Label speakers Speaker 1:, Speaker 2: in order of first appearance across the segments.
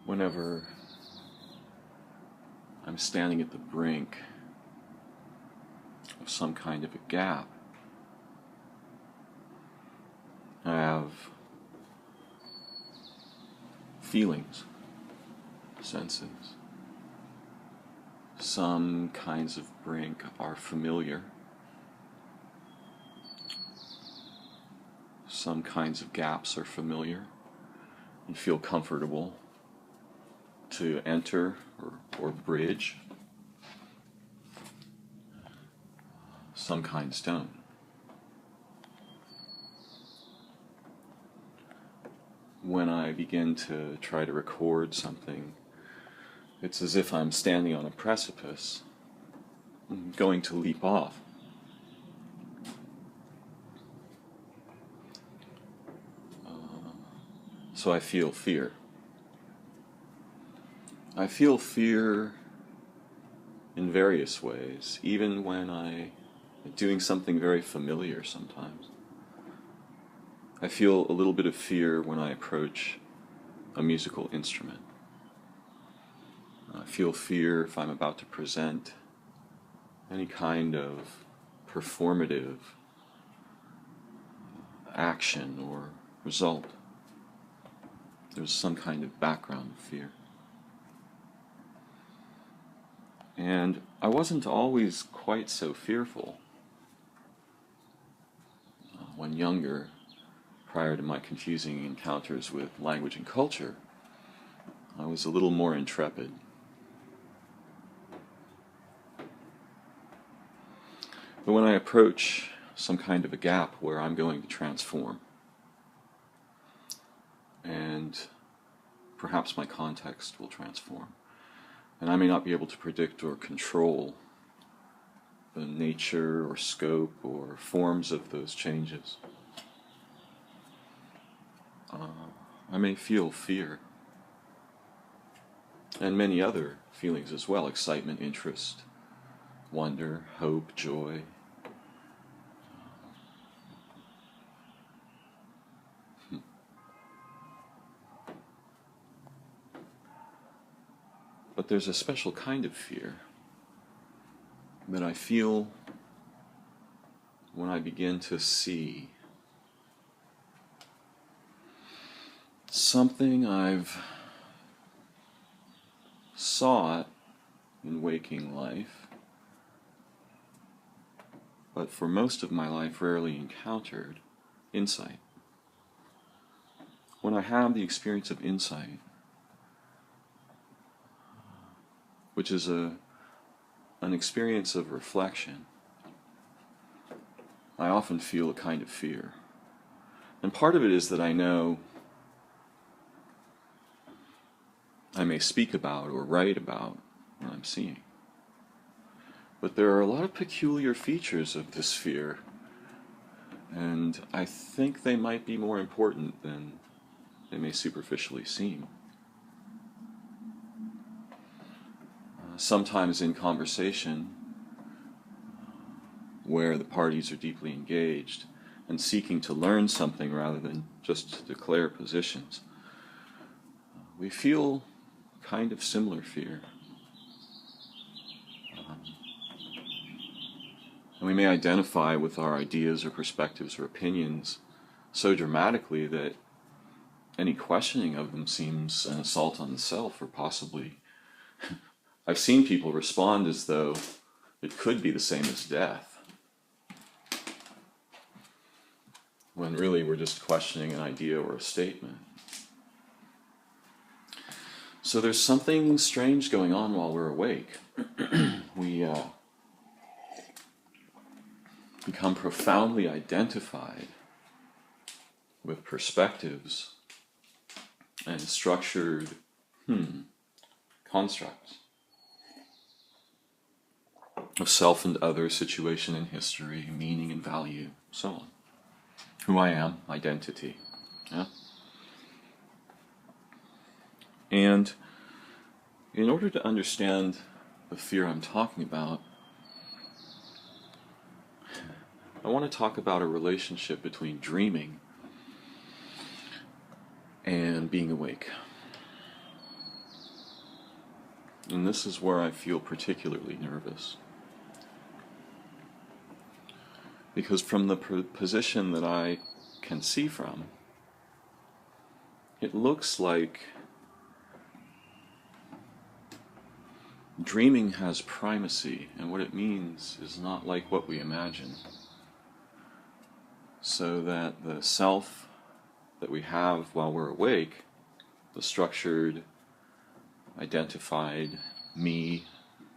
Speaker 1: whenever I'm standing at the brink of some kind of a gap, I have feelings, senses. Some kinds of brink are familiar. Some kinds of gaps are familiar and feel comfortable to enter or bridge. Some kinds don't. When I begin to try to record something, it's as if I'm standing on a precipice, going to leap off. So I feel fear. I feel fear in various ways, even when I'm doing something very familiar sometimes. I feel a little bit of fear when I approach a musical instrument. I feel fear if I'm about to present any kind of performative action or result. There's some kind of background of fear. And I wasn't always quite so fearful. When younger, prior to my confusing encounters with language and culture, I was a little more intrepid. But when I approach some kind of a gap where I'm going to transform, and perhaps my context will transform, and I may not be able to predict or control the nature or scope or forms of those changes, I may feel fear, and many other feelings as well: excitement, interest, wonder, hope, joy. But there's a special kind of fear that I feel when I begin to see something I've sought in waking life, but for most of my life rarely encountered: insight. When I have the experience of insight, which is an experience of reflection, I often feel a kind of fear. And part of it is that I know I may speak about or write about what I'm seeing. But there are a lot of peculiar features of this fear, and I think they might be more important than they may superficially seem. Sometimes in conversation, where the parties are deeply engaged and seeking to learn something rather than just to declare positions, we feel kind of similar fear. And we may identify with our ideas or perspectives or opinions so dramatically that any questioning of them seems an assault on the self, or possibly I've seen people respond as though it could be the same as death, when really we're just questioning an idea or a statement. So there's something strange going on while we're awake. We become profoundly identified with perspectives and structured constructs of self and other, situation and history, meaning and value, so on. Who I am, identity. Yeah? And in order to understand the fear I'm talking about, I want to talk about a relationship between dreaming and being awake. And this is where I feel particularly nervous. Because from the position that I can see from, it looks like dreaming has primacy, and what it means is not like what we imagine. So that the self that we have while we're awake, the structured, identified me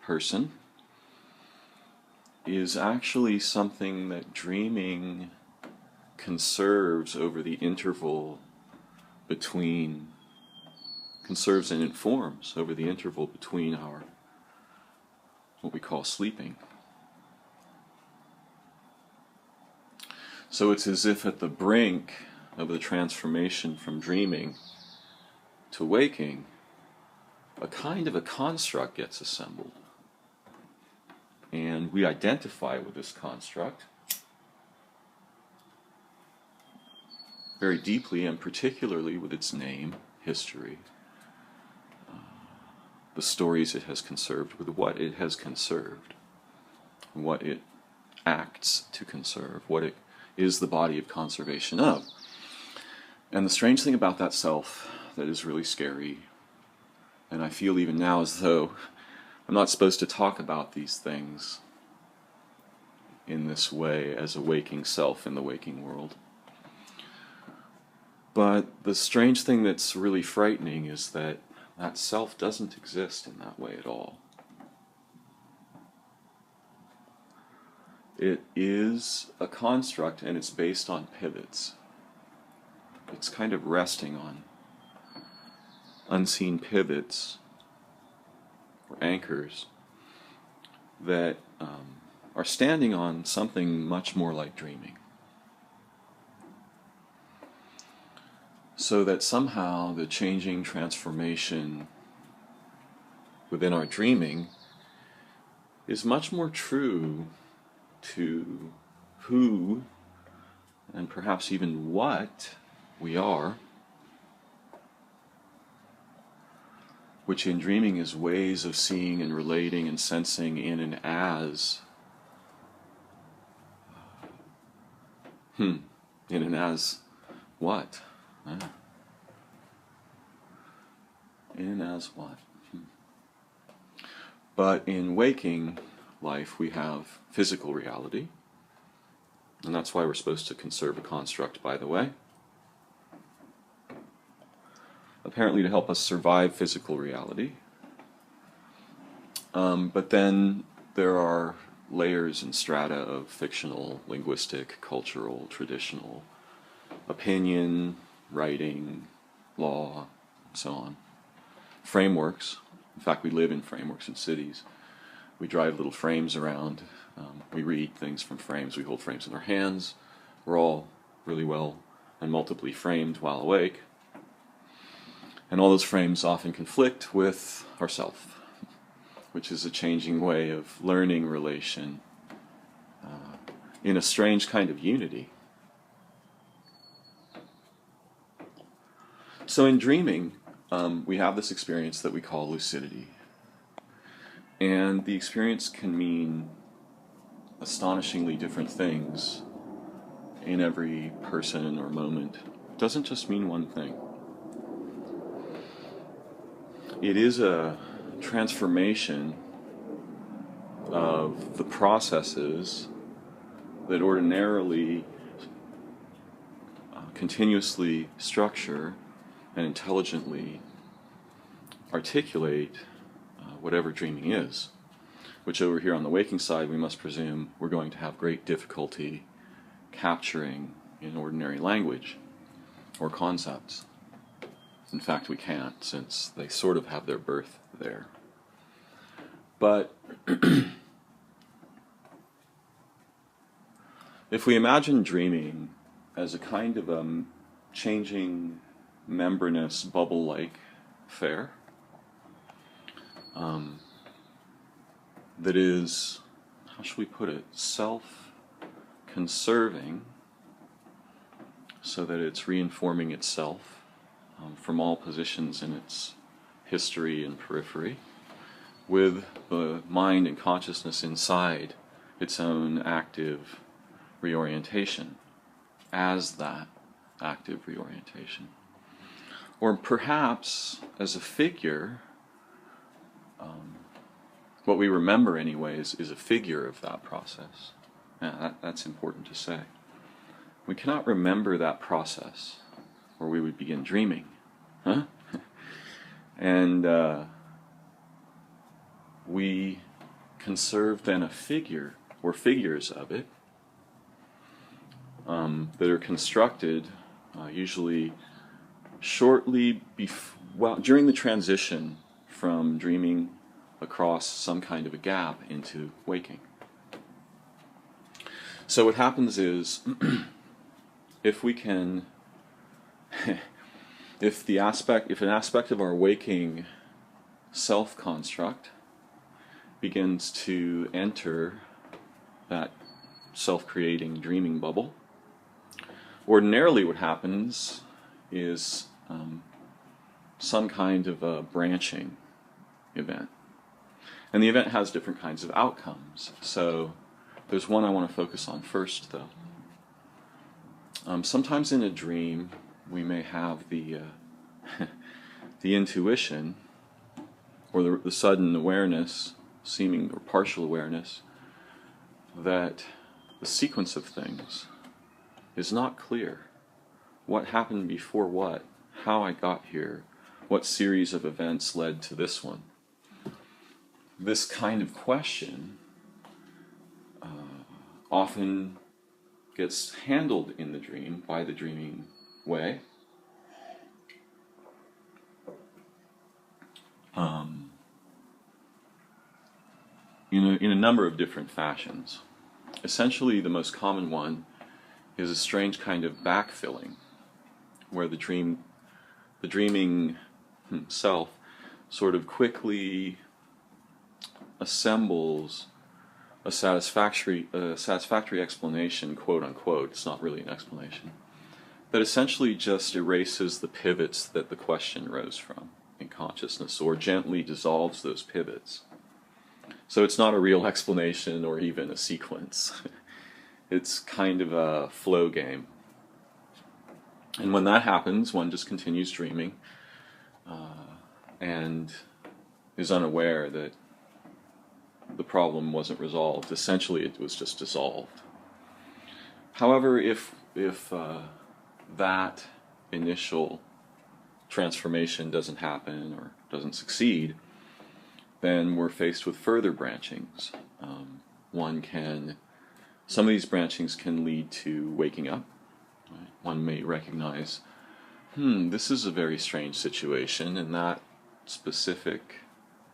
Speaker 1: person, is actually something that dreaming conserves over the interval between, conserves and informs over the interval between our, what we call sleeping. So it's as if at the brink of the transformation from dreaming to waking, a kind of a construct gets assembled. And we identify with this construct very deeply, and particularly with its name, history, the stories it has conserved, with what it has conserved, what it acts to conserve, what it is the body of conservation of. And the strange thing about that self that is really scary, and I feel even now as though I'm not supposed to talk about these things in this way as a waking self in the waking world. But the strange thing that's really frightening is that that self doesn't exist in that way at all. It is a construct, and it's based on pivots. It's kind of resting on unseen pivots or anchors that are standing on something much more like dreaming. So that somehow the changing transformation within our dreaming is much more true to who and perhaps even what we are, which in dreaming is ways of seeing and relating and sensing in and as in and as what? In as what? But in waking life we have physical reality, and that's why we're supposed to conserve a construct, by the way. Apparently to help us survive physical reality. But then there are layers and strata of fictional, linguistic, cultural, traditional, opinion, writing, law, so on. Frameworks. In fact, we live in frameworks in cities. We drive little frames around. We read things from frames. We hold frames in our hands. We're all really well and multiply framed while awake. And all those frames often conflict with ourself, which is a changing way of learning relation in a strange kind of unity. So in dreaming, we have this experience that we call lucidity. And the experience can mean astonishingly different things in every person or moment. It doesn't just mean one thing. It is a transformation of the processes that ordinarily continuously structure and intelligently articulate whatever dreaming is, which over here on the waking side we must presume we're going to have great difficulty capturing in ordinary language or concepts. In fact, we can't, since they sort of have their birth there. But if we imagine dreaming as a kind of a changing, membranous, bubble-like affair, that is, how should we put it, self-conserving, so that it's reinforming itself from all positions in its history and periphery, with the mind and consciousness inside its own active reorientation as that active reorientation. Or perhaps as a figure, what we remember anyways is a figure of that process. Yeah, that's important to say. We cannot remember that process, or we would begin dreaming. Huh? And we conserve then a figure, or figures of it, that are constructed usually shortly during the transition from dreaming across some kind of a gap into waking. So what happens is, if we can, if an aspect of our waking self-construct begins to enter that self-creating dreaming bubble, ordinarily what happens is some kind of a branching event. And the event has different kinds of outcomes. So there's one I want to focus on first, though. Sometimes in a dream, we may have the intuition, or the sudden awareness, seeming or partial awareness, that the sequence of things is not clear. What happened before what? How I got here? What series of events led to this one? This kind of question often gets handled in the dream by the dreaming way. In a number of different fashions. Essentially, the most common one is a strange kind of backfilling, where the dreaming self sort of quickly assembles a satisfactory explanation, quote unquote. It's not really an explanation, that essentially just erases the pivots that the question rose from in consciousness, or gently dissolves those pivots. So it's not a real explanation or even a sequence. It's kind of a flow game. And when that happens, one just continues dreaming and is unaware that the problem wasn't resolved. Essentially, it was just dissolved. However, if that initial transformation doesn't happen or doesn't succeed, then we're faced with further branchings. Some of these branchings can lead to waking up. Right? One may recognize, this is a very strange situation, and that specific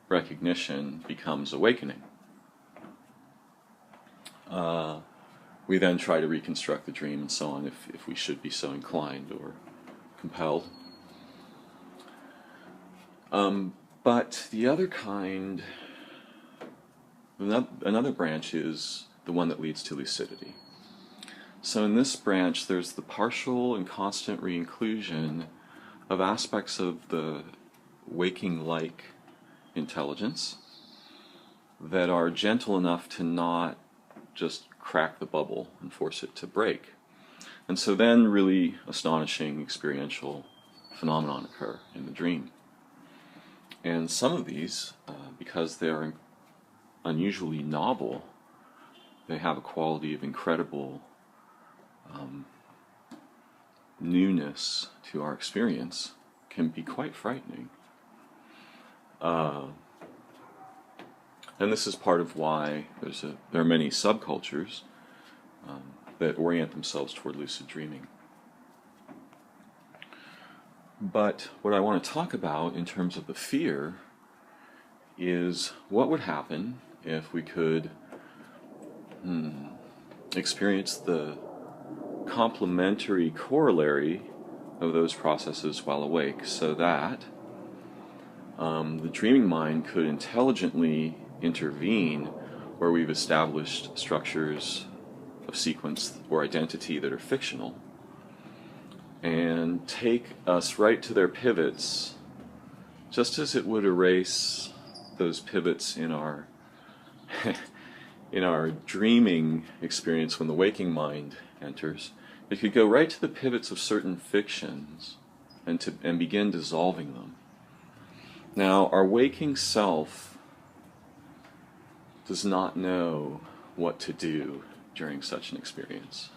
Speaker 1: recognition becomes awakening. We then try to reconstruct the dream and so on, if we should be so inclined or compelled. But the other kind, another branch is the one that leads to lucidity. So in this branch, there's the partial and constant reinclusion of aspects of the waking-like intelligence that are gentle enough to not just crack the bubble and force it to break. And so then really astonishing experiential phenomena occur in the dream. And some of these, because they're unusually novel, they have a quality of incredible newness to our experience, can be quite frightening. And this is part of why there are many subcultures that orient themselves toward lucid dreaming. But what I want to talk about in terms of the fear is what would happen if we could experience the complementary corollary of those processes while awake, so that the dreaming mind could intelligently intervene where we've established structures of sequence or identity that are fictional, and take us right to their pivots, just as it would erase those pivots in our in our dreaming experience when the waking mind enters, it could go right to the pivots of certain fictions and begin dissolving them. Now, our waking self does not know what to do during such an experience.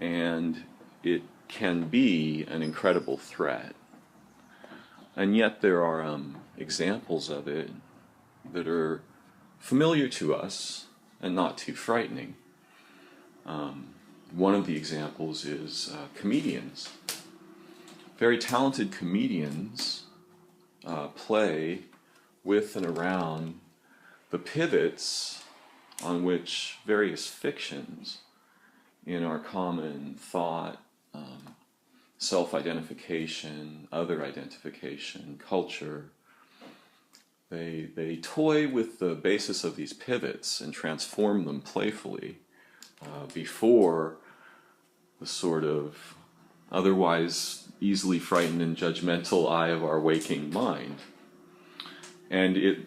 Speaker 1: And it can be an incredible threat. And yet there are examples of it that are familiar to us and not too frightening. One of the examples is comedians. Very talented comedians play with and around the pivots on which various fictions in our common thought, self-identification, other identification, culture, they toy with the basis of these pivots and transform them playfully before the sort of otherwise easily frightened and judgmental eye of our waking mind. And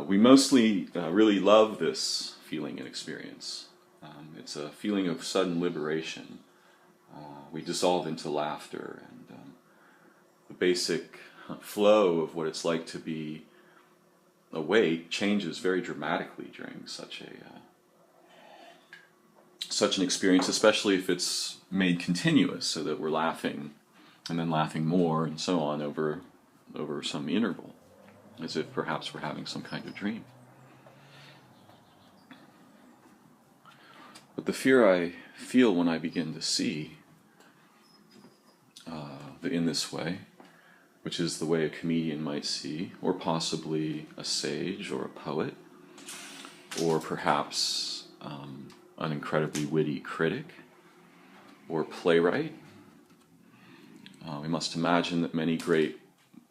Speaker 1: we mostly really love this feeling and experience. It's a feeling of sudden liberation. We dissolve into laughter, and the basic flow of what it's like to be awake changes very dramatically during such an experience, especially if it's made continuous, so that we're laughing and then laughing more and so on over some interval, as if perhaps we're having some kind of dream. But the fear I feel when I begin to see in this way, which is the way a comedian might see, or possibly a sage or a poet, or perhaps an incredibly witty critic or playwright. We must imagine that many great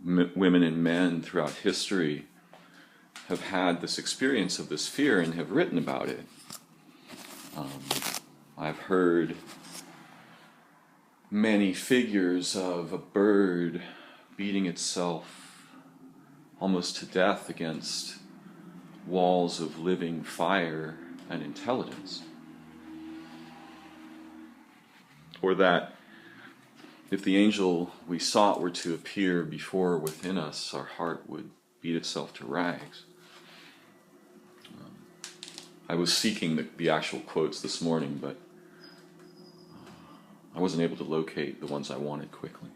Speaker 1: women and men throughout history have had this experience of this fear and have written about it. I've heard many figures of a bird beating itself almost to death against walls of living fire and intelligence. Or that if the angel we sought were to appear before or within us, our heart would beat itself to rags. I was seeking the actual quotes this morning, but I wasn't able to locate the ones I wanted quickly.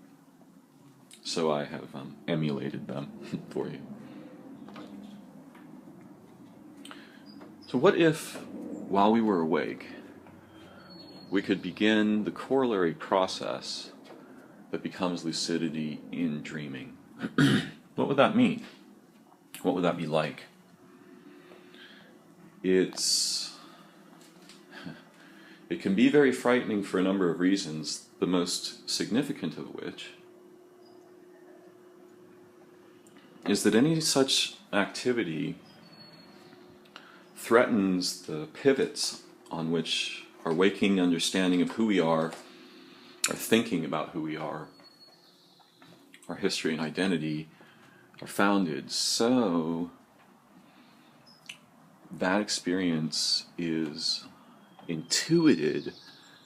Speaker 1: So I have emulated them for you. So what if, while we were awake, we could begin the corollary process that becomes lucidity in dreaming? What would that mean? What would that be like? It can be very frightening for a number of reasons, the most significant of which is that any such activity threatens the pivots on which our waking understanding of who we are, our thinking about who we are, our history and identity are founded. So that experience is intuited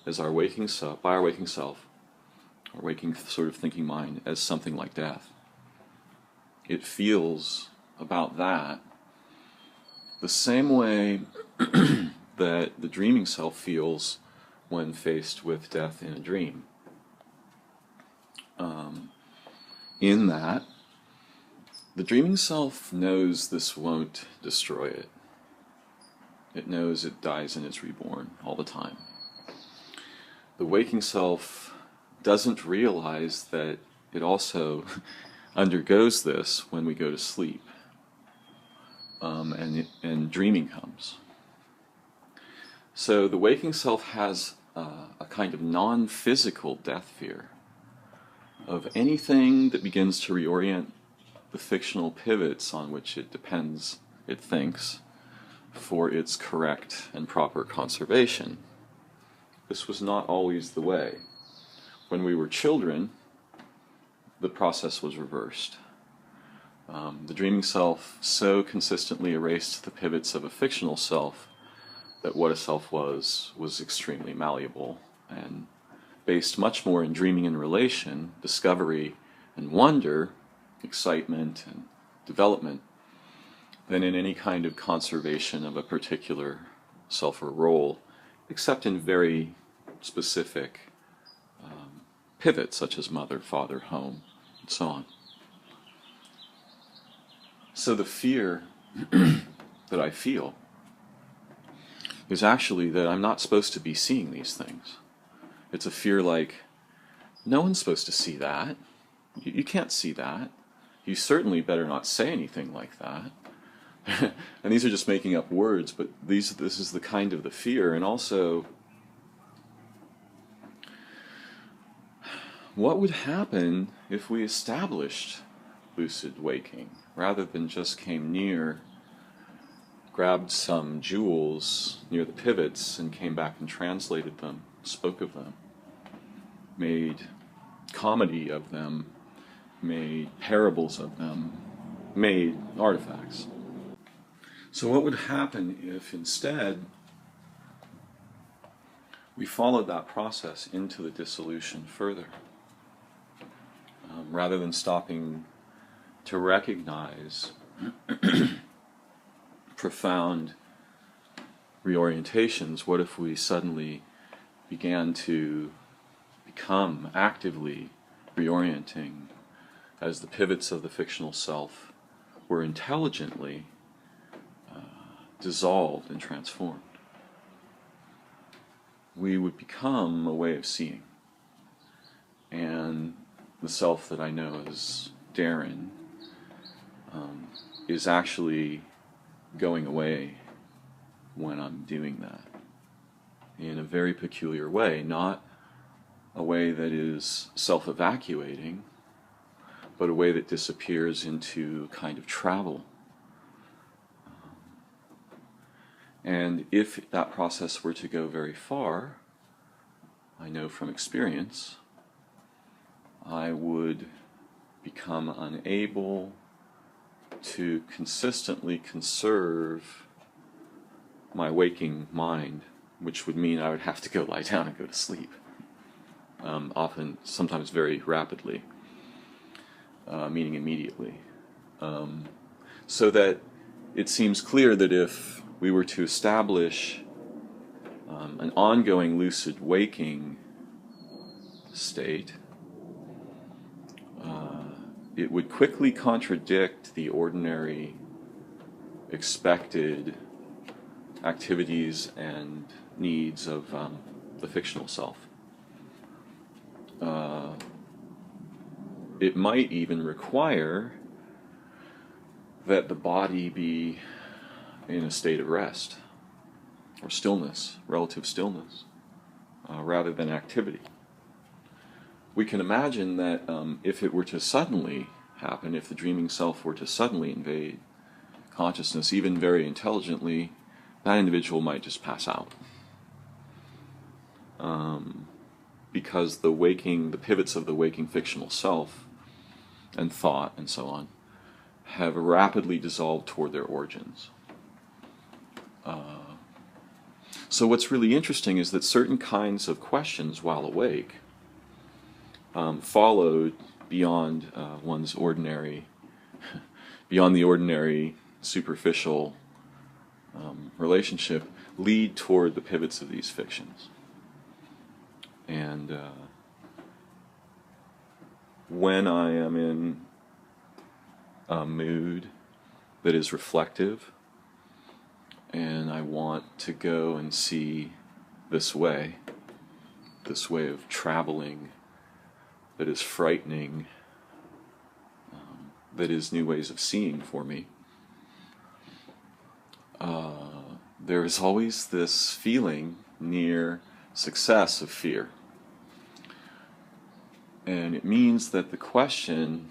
Speaker 1: as our waking self, by our waking self, our waking sort of thinking mind, as something like death. It feels about that the same way that the dreaming self feels when faced with death in a dream. In that, the dreaming self knows this won't destroy it. It knows it dies and is reborn all the time. The waking self doesn't realize that it also undergoes this when we go to sleep, and dreaming comes. So the waking self has a kind of non-physical death fear of anything that begins to reorient the fictional pivots on which it depends, it thinks, for its correct and proper conservation. This was not always the way. When we were children, the process was reversed. The dreaming self so consistently erased the pivots of a fictional self that what a self was extremely malleable and based much more in dreaming and relation, discovery and wonder, excitement and development, than in any kind of conservation of a particular self or role, except in very specific pivots such as mother, father, home, and so on. So the fear that I feel is actually that I'm not supposed to be seeing these things. It's a fear like, no one's supposed to see that. You can't see that. You certainly better not say anything like that. And these are just making up words, but this is the kind of the fear. And also, what would happen if we established lucid waking, rather than just came near, grabbed some jewels near the pivots and came back and translated them, spoke of them, made comedy of them, made parables of them, made artifacts? So what would happen if instead we followed that process into the dissolution further, rather than stopping to recognize profound reorientations? What if we suddenly began to become actively reorienting as the pivots of the fictional self were intelligently dissolved and transformed? We would become a way of seeing. And the self that I know as Darren is actually going away when I'm doing that, in a very peculiar way, not a way that is self-evacuating, but a way that disappears into kind of travel. And if that process were to go very far, I know from experience, I would become unable to consistently conserve my waking mind, which would mean I would have to go lie down and go to sleep, often, sometimes very rapidly, meaning immediately. So that it seems clear that if we were to establish an ongoing lucid waking state, it would quickly contradict the ordinary expected activities and needs of the fictional self. It might even require that the body be in a state of rest or stillness, relative stillness, rather than activity. We can imagine that if it were to suddenly happen, if the dreaming self were to suddenly invade consciousness, even very intelligently, that individual might just pass out. Because the pivots of the waking fictional self and thought and so on have rapidly dissolved toward their origins. So what's really interesting is that certain kinds of questions while awake followed beyond one's ordinary, beyond the ordinary superficial relationship, lead toward the pivots of these fictions. And when I am in a mood that is reflective, and I want to go and see this way of traveling that is frightening, that is new ways of seeing for me, there is always this feeling near success of fear. And it means that the question,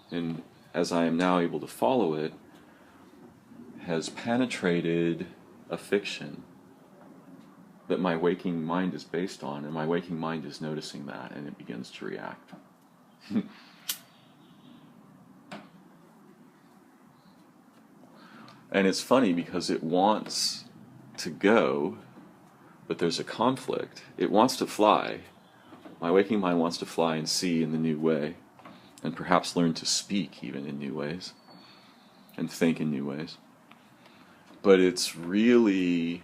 Speaker 1: and as I am now able to follow it, has penetrated a fiction that my waking mind is based on, and my waking mind is noticing that, and it begins to react. And it's funny because it wants to go, but there's a conflict. It wants to fly. My waking mind wants to fly and see in the new way, and perhaps learn to speak even in new ways, and think in new ways. But it's really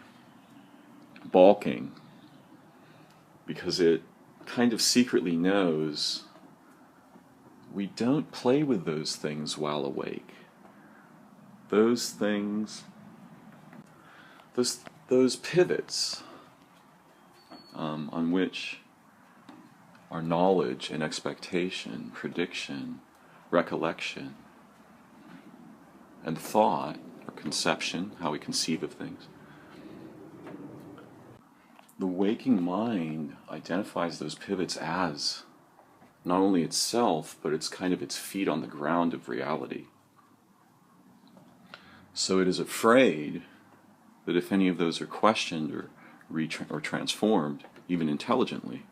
Speaker 1: balking because it kind of secretly knows we don't play with those things while awake. Those things, those pivots on which our knowledge and expectation, prediction, recollection, and thought, or conception, how we conceive of things. The waking mind identifies those pivots as not only itself, but it's kind of its feet on the ground of reality. So it is afraid that if any of those are questioned or transformed, even intelligently,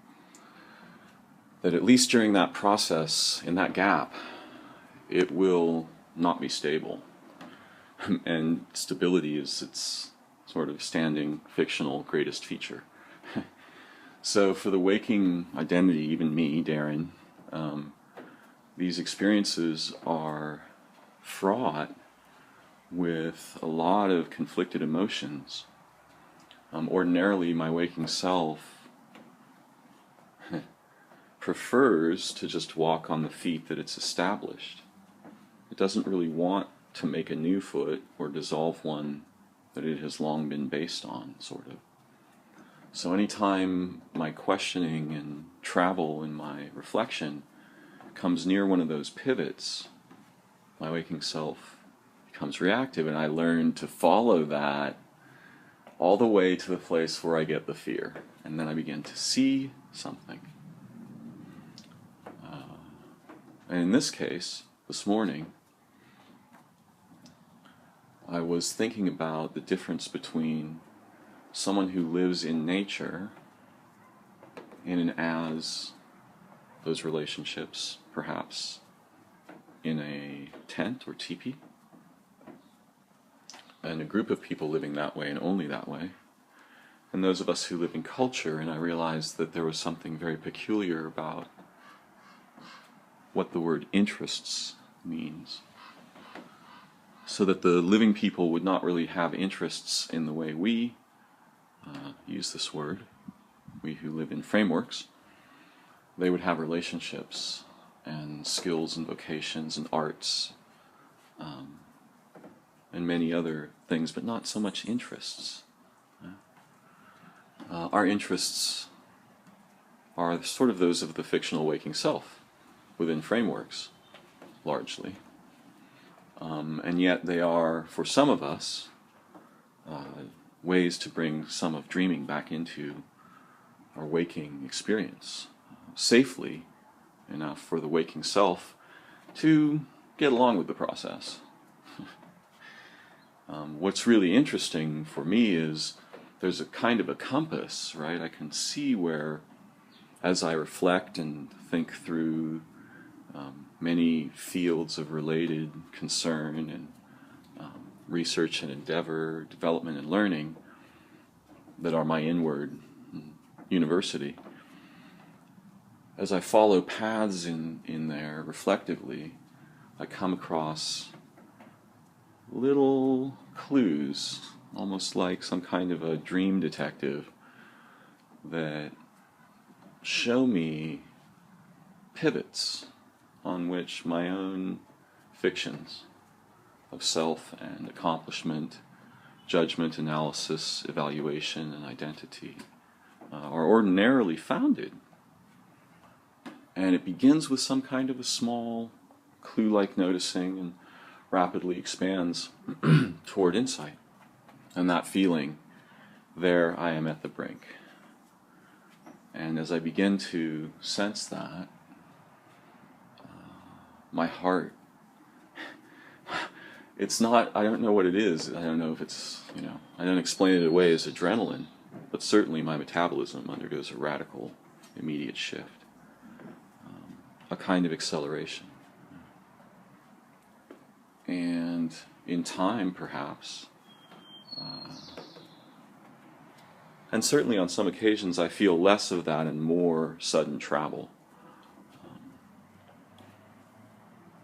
Speaker 1: that at least during that process, in that gap, it will not be stable. And stability is its sort of standing fictional greatest feature. So for the waking identity, even me, Darren, these experiences are fraught with a lot of conflicted emotions. Ordinarily, my waking self prefers to just walk on the feet that it's established. It doesn't really want to make a new foot or dissolve one that it has long been based on, sort of. So anytime my questioning and travel in my reflection comes near one of those pivots, my waking self becomes reactive, and I learn to follow that all the way to the place where I get the fear, and then I begin to see something. And in this case, this morning, I was thinking about the difference between someone who lives in nature, in and as those relationships, perhaps in a tent or teepee, and a group of people living that way and only that way, and those of us who live in culture. And I realized that there was something very peculiar about what the word interests means. So that the living people would not really have interests in the way we use this word, we who live in frameworks. They would have relationships and skills and vocations and arts and many other things, but not so much interests. Our interests are sort of those of the fictional waking self within frameworks, largely. And yet they are, for some of us, ways to bring some of dreaming back into our waking experience, safely enough for the waking self to get along with the process. What's really interesting for me is there's a kind of a compass, right? I can see where, as I reflect and think through many fields of related concern and research and endeavor, development and learning that are my inward university, as I follow paths in there reflectively, I come across little clues, almost like some kind of a dream detective, that show me pivots on which my own fictions of self and accomplishment, judgment, analysis, evaluation, and identity are ordinarily founded. And it begins with some kind of a small clue-like noticing and rapidly expands toward insight. And that feeling, there I am at the brink. And as I begin to sense that, my heart, it's not, I don't know what it is. I don't know if it's, I don't explain it away as adrenaline, but certainly my metabolism undergoes a radical, immediate shift, a kind of acceleration. And in time, perhaps. And certainly on some occasions I feel less of that and more sudden travel.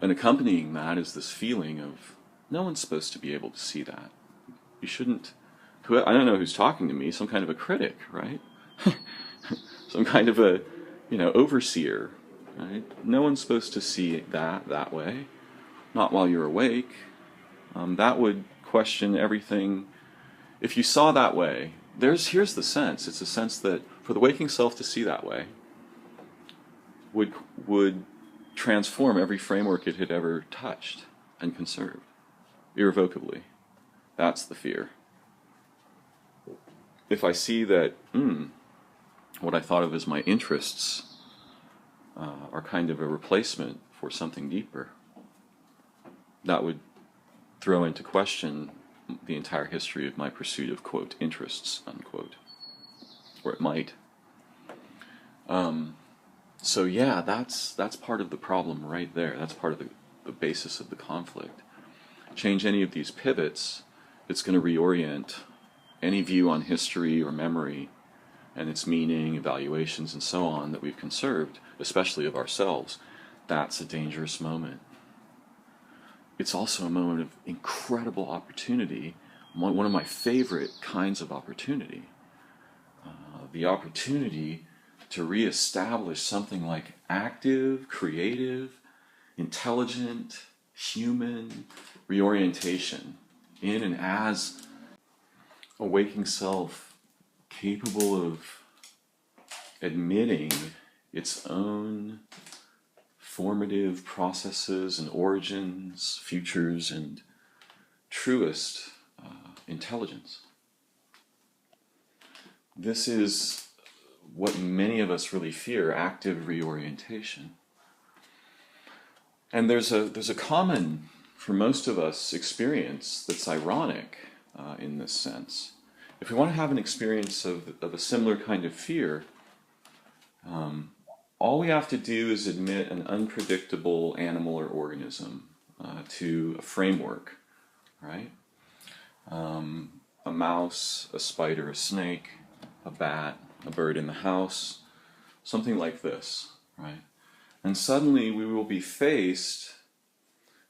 Speaker 1: And accompanying that is this feeling of, no one's supposed to be able to see that. You shouldn't, I don't know who's talking to me, some kind of a critic, right? Some kind of a, overseer, right? No one's supposed to see that way, not while you're awake. That would question everything. If you saw that way, here's the sense. It's a sense that for the waking self to see that way would transform every framework it had ever touched and conserved, irrevocably. That's the fear. If I see that what I thought of as my interests are kind of a replacement for something deeper, that would throw into question the entire history of my pursuit of, quote, interests, unquote. Or it might. So yeah, that's part of the problem right there. That's part of the basis of the conflict. Change any of these pivots, it's going to reorient any view on history or memory and its meaning, evaluations, and so on that we've conserved, especially of ourselves. That's a dangerous moment. It's also a moment of incredible opportunity, one of my favorite kinds of opportunity. The opportunity to reestablish something like active, creative, intelligent, human reorientation in and as a waking self capable of admitting its own formative processes and origins, futures, and truest intelligence. This is what many of us really fear, active reorientation. And there's a common, for most of us, experience that's ironic in this sense. If we want to have an experience of a similar kind of fear, all we have to do is admit an unpredictable animal or organism to a framework, right? A mouse, a spider, a snake, a bat, a bird in the house, something like this, right? And suddenly we will be faced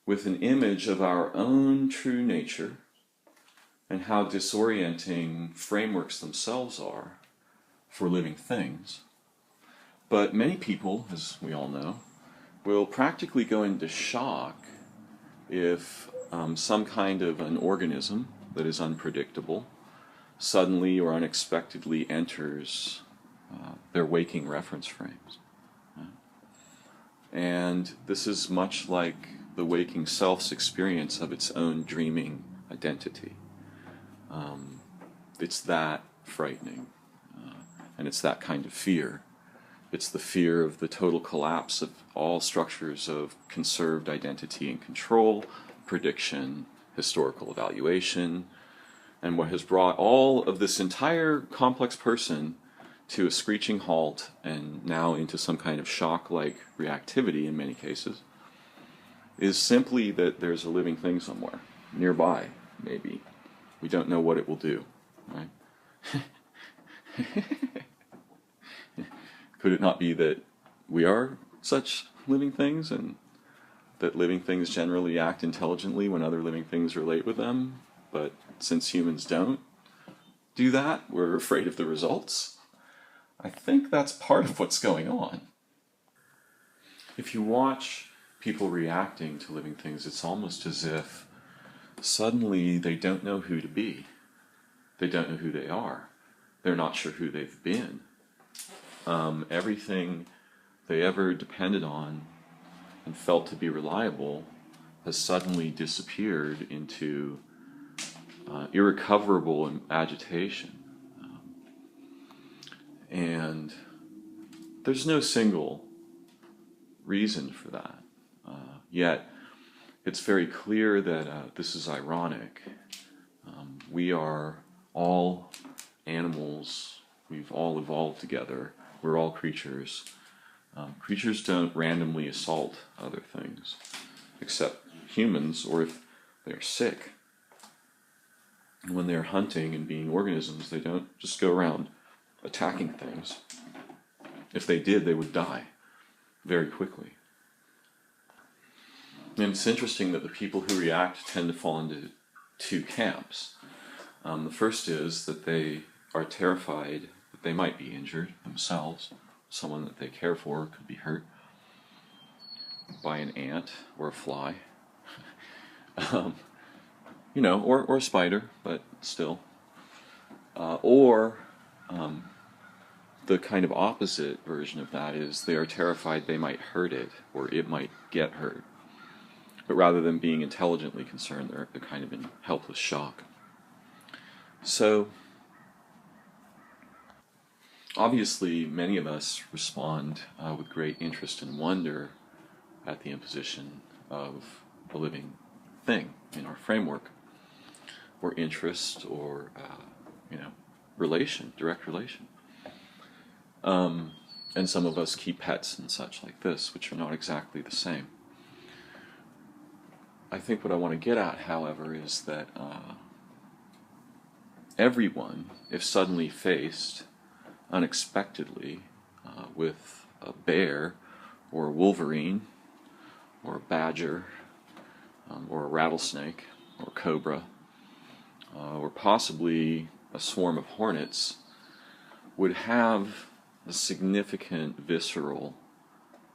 Speaker 1: with an image of our own true nature and how disorienting frameworks themselves are for living things. But many people, as we all know, will practically go into shock if some kind of an organism that is unpredictable suddenly or unexpectedly enters their waking reference frames. And this is much like the waking self's experience of its own dreaming identity. It's that frightening, and it's that kind of fear. It's the fear of the total collapse of all structures of conserved identity and control, prediction, historical evaluation, and what has brought all of this entire complex person to a screeching halt and now into some kind of shock-like reactivity in many cases, is simply that there's a living thing somewhere, nearby, maybe. We don't know what it will do, right? Could it not be that we are such living things, and that living things generally act intelligently when other living things relate with them, but since humans don't do that, we're afraid of the results? I think that's part of what's going on. If you watch people reacting to living things, it's almost as if suddenly they don't know who to be. They don't know who they are. They're not sure who they've been. Everything they ever depended on and felt to be reliable has suddenly disappeared into irrecoverable agitation. And there's no single reason for that. Yet it's very clear that this is ironic. We are all animals. We've all evolved together. We're all creatures. Creatures don't randomly assault other things, except humans, or if they're sick. And when they're hunting and being organisms, they don't just go around attacking things. If they did, they would die very quickly. And it's interesting that the people who react tend to fall into two camps. The first is that they are terrified that they might be injured themselves. Someone that they care for could be hurt by an ant or a fly. Or a spider, but still. Or the kind of opposite version of that is they are terrified they might hurt it, or it might get hurt. But rather than being intelligently concerned, they're kind of in helpless shock. So, obviously, many of us respond with great interest and wonder at the imposition of a living thing in our framework, or interest, or relation, direct relation. And some of us keep pets and such like this, which are not exactly the same. I think what I want to get at, however, is that everyone, if suddenly faced unexpectedly with a bear, or a wolverine, or a badger, or a rattlesnake, or cobra, or possibly a swarm of hornets, would have a significant visceral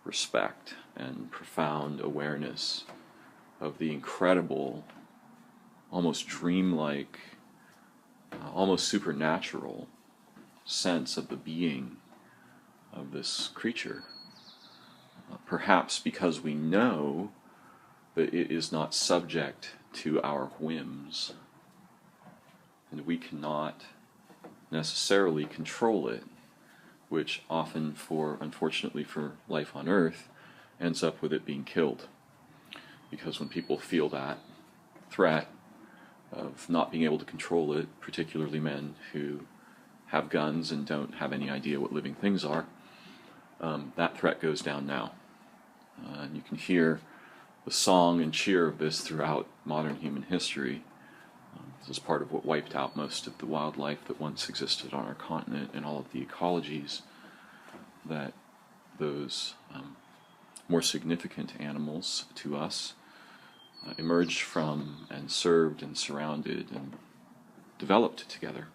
Speaker 1: respect and profound awareness of the incredible, almost dreamlike, almost supernatural sense of the being of this creature. Perhaps because we know that it is not subject to our whims, and we cannot necessarily control it, which often, unfortunately for life on Earth, ends up with it being killed. Because when people feel that threat of not being able to control it, particularly men who have guns and don't have any idea what living things are, that threat goes down now. And you can hear the song and cheer of this throughout modern human history. This is part of what wiped out most of the wildlife that once existed on our continent, and all of the ecologies that those more significant animals to us emerged from and served and surrounded and developed together.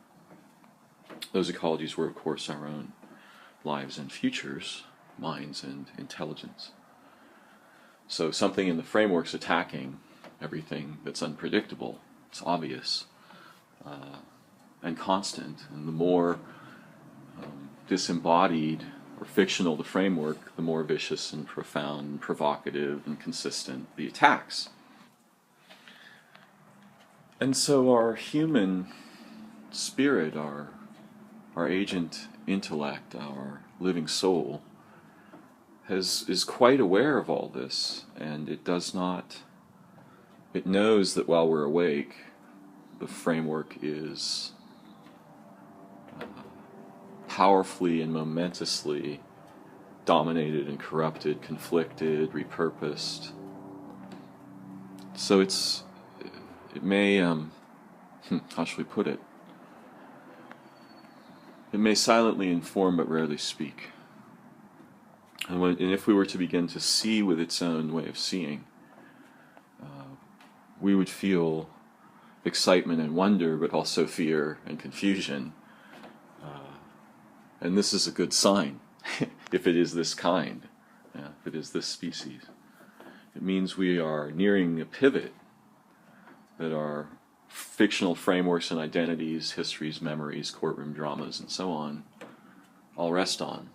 Speaker 1: Those ecologies were, of course, our own lives and futures, minds and intelligence. So something in the framework's attacking everything that's unpredictable. It's obvious and constant, and the more disembodied or fictional the framework, the more vicious and profound and provocative and consistent the attacks. And so our human spirit, our agent intellect, our living soul, is quite aware of all this, and it knows that while we're awake, the framework is powerfully and momentously dominated and corrupted, conflicted, repurposed. So it may, how shall we put it? It may silently inform but rarely speak. And if we were to begin to see with its own way of seeing, we would feel excitement and wonder, but also fear and confusion. And this is a good sign, if it is this kind, if it is this species. It means we are nearing a pivot that our fictional frameworks and identities, histories, memories, courtroom dramas, and so on, all rest on.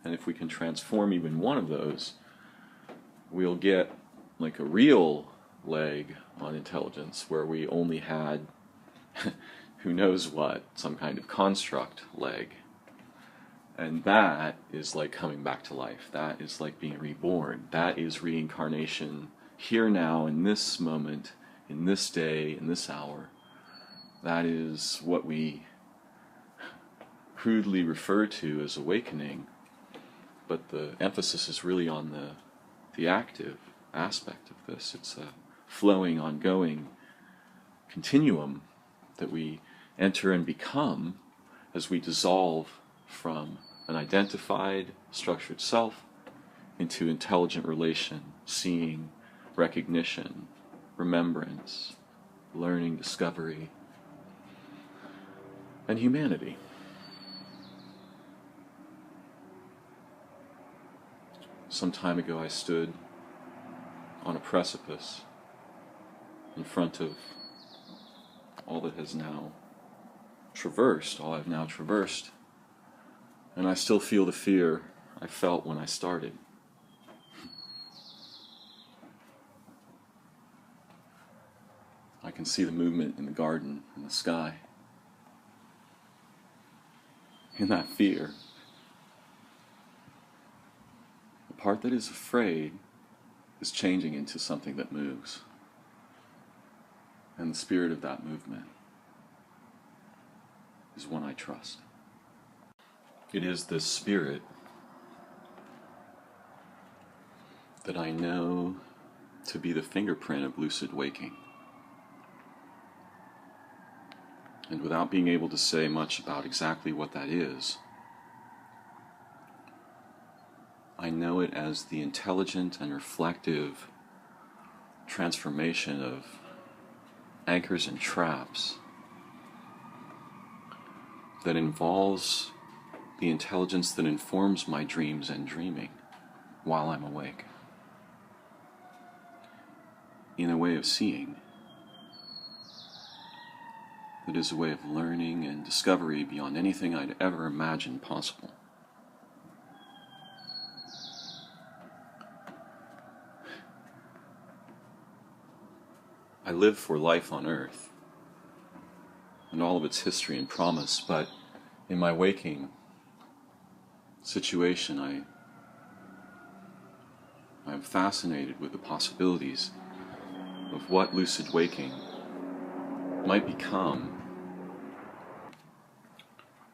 Speaker 1: And if we can transform even one of those, we'll get like a real leg on intelligence, where we only had who knows what, some kind of construct leg. And that is like coming back to life. That is like being reborn. That is reincarnation here now, in this moment, in this day, in this hour. That is what we crudely refer to as awakening, but the emphasis is really on the active aspect of this. It's a flowing, ongoing continuum that we enter and become as we dissolve from an identified, structured self into intelligent relation, seeing, recognition, remembrance, learning, discovery, and humanity. Some time ago I stood on a precipice in front of all that has now traversed, all I've now traversed, and I still feel the fear I felt when I started. I can see the movement in the garden, in the sky. In that fear, the part that is afraid is changing into something that moves. And the spirit of that movement is one I trust. It is this spirit that I know to be the fingerprint of lucid waking. And without being able to say much about exactly what that is, I know it as the intelligent and reflective transformation of anchors and traps that involves the intelligence that informs my dreams and dreaming while I'm awake, in a way of seeing that is a way of learning and discovery beyond anything I'd ever imagined possible. I live for life on earth and all of its history and promise, but in my waking situation, I'm fascinated with the possibilities of what lucid waking might become,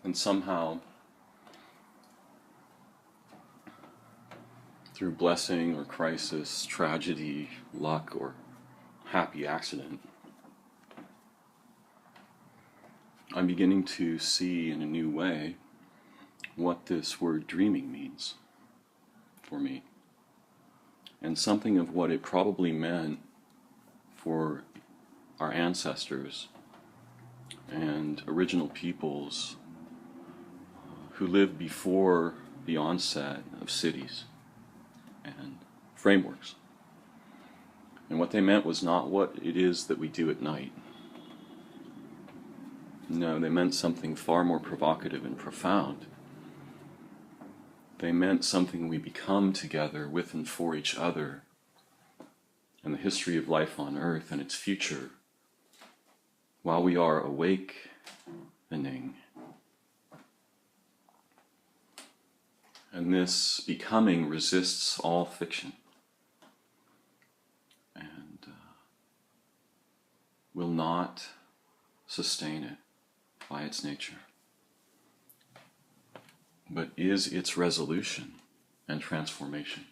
Speaker 1: and somehow, through blessing or crisis, tragedy, luck, or happy accident, I'm beginning to see in a new way what this word dreaming means for me, and something of what it probably meant for our ancestors and original peoples who lived before the onset of cities and frameworks. And what they meant was not what it is that we do at night. No, they meant something far more provocative and profound. They meant something we become together with and for each other, and the history of life on earth and its future, while we are awakening. And this becoming resists all fiction and will not sustain it by its nature, but is its resolution and transformation.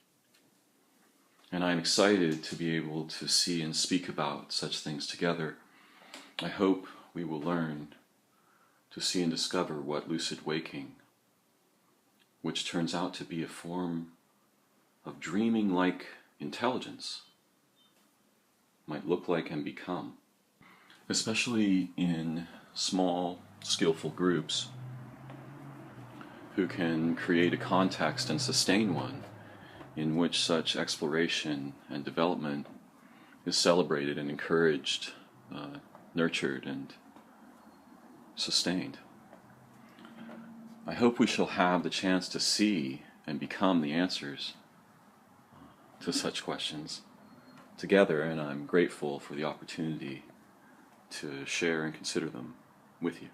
Speaker 1: And I'm excited to be able to see and speak about such things together. I hope we will learn to see and discover what lucid waking, which turns out to be a form of dreaming-like intelligence, might look like and become, especially in small, skillful groups who can create a context and sustain one in which such exploration and development is celebrated and encouraged, nurtured and sustained. I hope we shall have the chance to see and become the answers to such questions together, and I'm grateful for the opportunity to share and consider them with you.